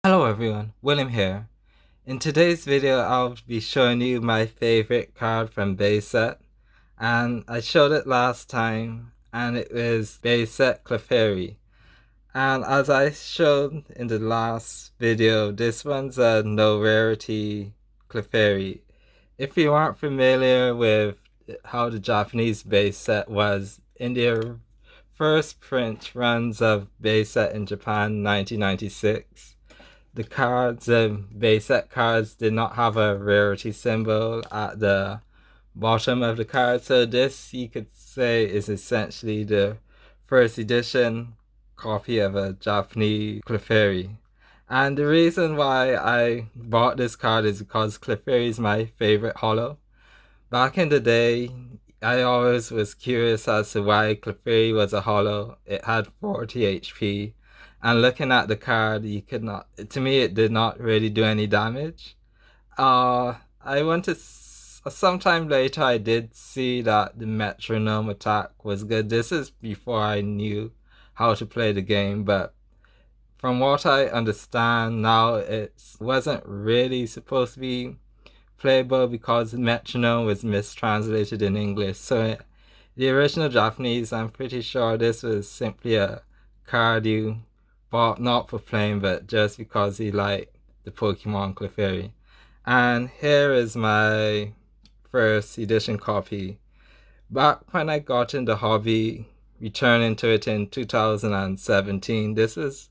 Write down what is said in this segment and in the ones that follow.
Hello everyone, William here. In today's video, I'll be showing you my favorite card from base set, and I showed it last time, and it was base set Clefairy. And as I showed in the last video, this one's a no rarity Clefairy. If you aren't familiar with how the Japanese base set was, in their first print runs of base set in Japan 1996, the cards, the base set cards did not have a rarity symbol at the bottom of the card. So this, you could say, is essentially the first edition copy of a Japanese Clefairy. And the reason why I bought this card is because Clefairy is my favorite holo. Back in the day, I always was curious as to why Clefairy was a holo. It had 40 HP, and looking at the card, you could not. To me, it did not really do any damage. I went to sometime later. I did see that the metronome attack was good. This is before I knew how to play the game, but from what I understand now, it wasn't really supposed to be playable because metronome was mistranslated in English. So the original Japanese, I'm pretty sure this was simply a card you bought not for playing, but just because you like the Pokemon Clefairy. And here is my first edition copy. Back when I got into hobby, returning to it in 2017, this was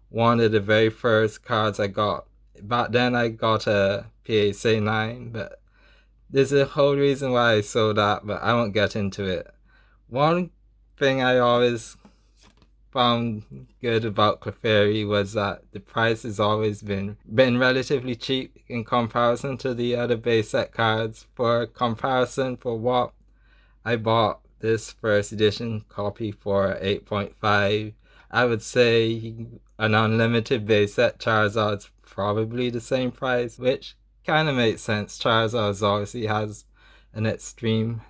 one of the very first cards I got. Back then I got a PSA 9, but there's a whole reason why I sold that, but I won't get into it. One thing I always found good about Clefairy was that the price has always been relatively cheap in comparison to the other base set cards. For comparison, for what I bought this first edition copy for 8.5, I would say an unlimited base set Charizard's probably the same price, which kind of makes sense. Charizard obviously has an extreme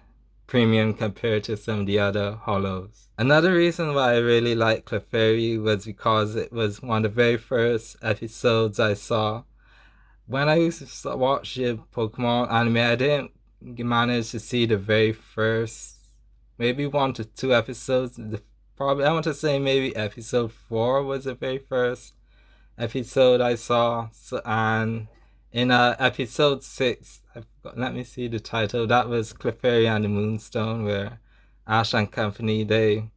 premium compared to some of the other holos. Another reason why I really like Clefairy was because it was one of the very first episodes I saw. When I used to watch the Pokemon anime, I didn't manage to see the very first, maybe 1 to 2 episodes. Probably, I want to say maybe episode 4 was the very first episode I saw. So, and in episode 6, let me see the title. That was Clefairy and the Moonstone, where Ash and company, they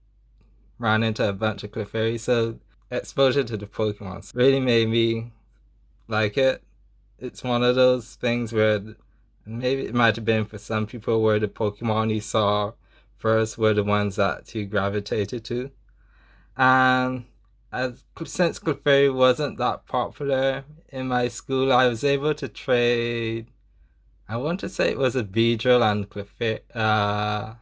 ran into a bunch of Clefairy. So exposure to the Pokemon really made me like it. It's one of those things where maybe it might have been for some people where the Pokemon you saw first were the ones that you gravitated to. And since Clefairy wasn't that popular in my school, I was able to trade. I want to say it was a Beedrill and Clefairy.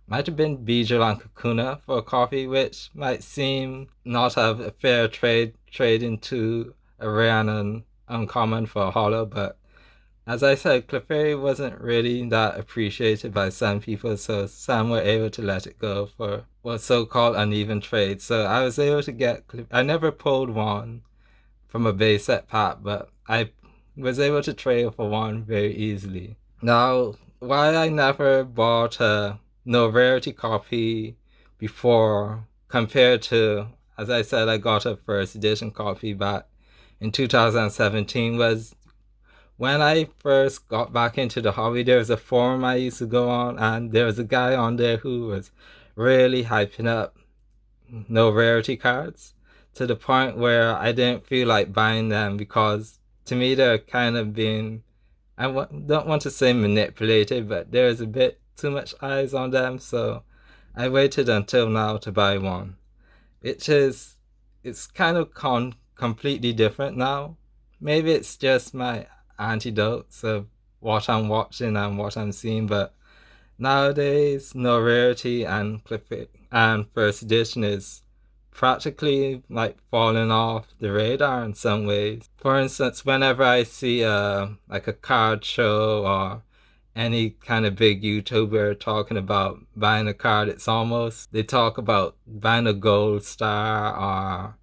Might have been Beedrill and Kakuna for a coffee, which might seem not a fair trade into a rare and uncommon for a holo, but as I said, Clefairy wasn't really that appreciated by some people, so some were able to let it go for what's so-called uneven trade. So I was able to get, I never pulled one from a base set pack, but I was able to trade for one very easily. Now, why I never bought a no rarity copy before compared to, as I said, I got a first edition copy back in 2017 was when I first got back into the hobby. There was a forum I used to go on, and there was a guy on there who was really hyping up no rarity cards to the point where I didn't feel like buying them because to me they're kind of being, don't want to say manipulated, but there's a bit too much eyes on them. So I waited until now to buy one, which is, it's kind of completely different now. Maybe it's just my antidotes of what I'm watching and what I'm seeing, but nowadays no rarity and first edition is practically like falling off the radar in some ways. For instance, whenever I see like a card show or any kind of big YouTuber talking about buying a card, it's almost, they talk about buying a gold star or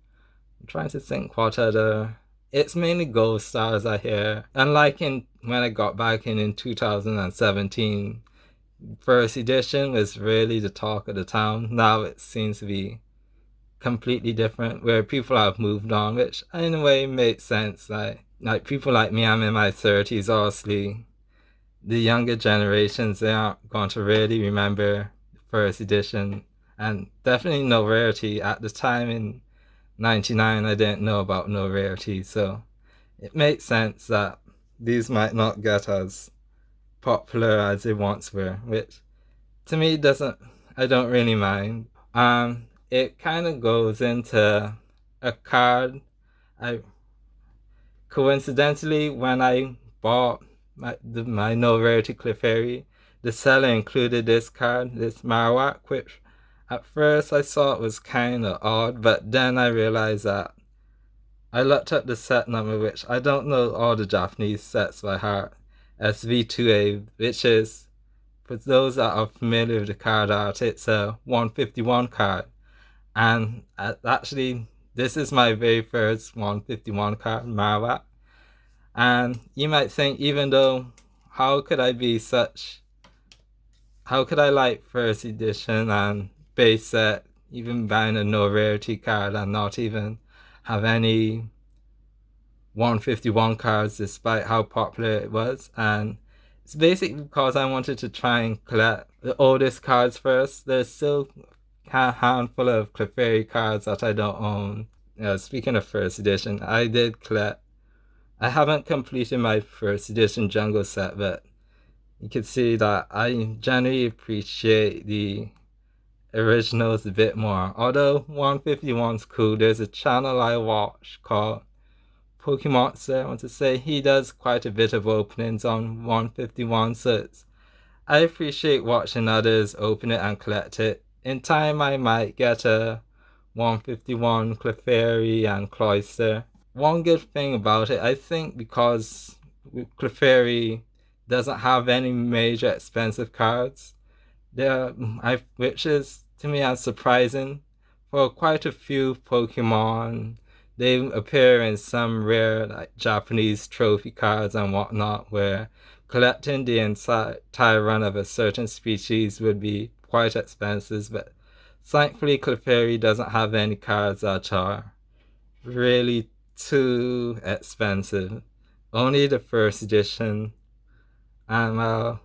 I'm trying to think what other. It's mainly Gold Stars I hear. And like when I got back in 2017, first edition was really the talk of the town. Now it seems to be completely different, where people have moved on, which in a way makes sense. Like people like me, I'm in my 30s, obviously. The younger generations, they aren't going to really remember first edition, and definitely No Rarity. At the time in 99, I didn't know about No Rarity, so it makes sense that these might not get as popular as they once were, which to me doesn't, I don't really mind. It kind of goes into a card. I coincidentally, when I bought my No Rarity Clefairy, the seller included this card, this Marowak, which at first I thought was kind of odd, but then I realized that I looked up the set number, which I don't know all the Japanese sets by heart, SV2A, which is, for those that are familiar with the card art, it's a 151 card. And actually, this is my very first 151 card, Marowak. And you might think, even though, how could I like first edition and base set, even buying a No Rarity card and not even have any 151 cards despite how popular it was? And it's basically because I wanted to try and collect the oldest cards first. There's still a handful of Clefairy cards that I don't own. Speaking of first edition, I haven't completed my first edition jungle set, but you can see that I generally appreciate the originals a bit more. Although 151's cool, there's a channel I watch called Pokemonster. I want to say he does quite a bit of openings on 151, so I appreciate watching others open it and collect it. In time, I might get a 151 Clefairy and Cloyster. One good thing about it, I think, because Clefairy doesn't have any major expensive cards, which is to me as surprising. For quite a few Pokemon, they appear in some rare like Japanese trophy cards and whatnot, where collecting the entire run of a certain species would be quite expensive. But thankfully, Clefairy doesn't have any cards that are really too expensive. Only the first edition, and I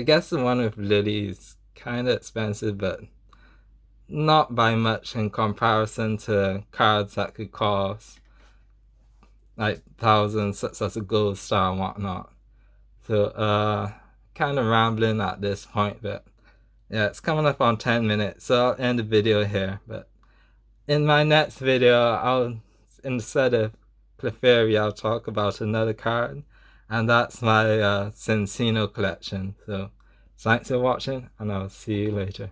guess the one with Lily is kind of expensive, but not by much in comparison to cards that could cost like thousands, such as a Gold Star and whatnot. So kind of rambling at this point, but yeah, it's coming up on 10 minutes, so I'll end the video here. But in my next video, instead of Clefairy, I'll talk about another card, and that's my Cinccino collection. So thanks for watching, and I'll see you later.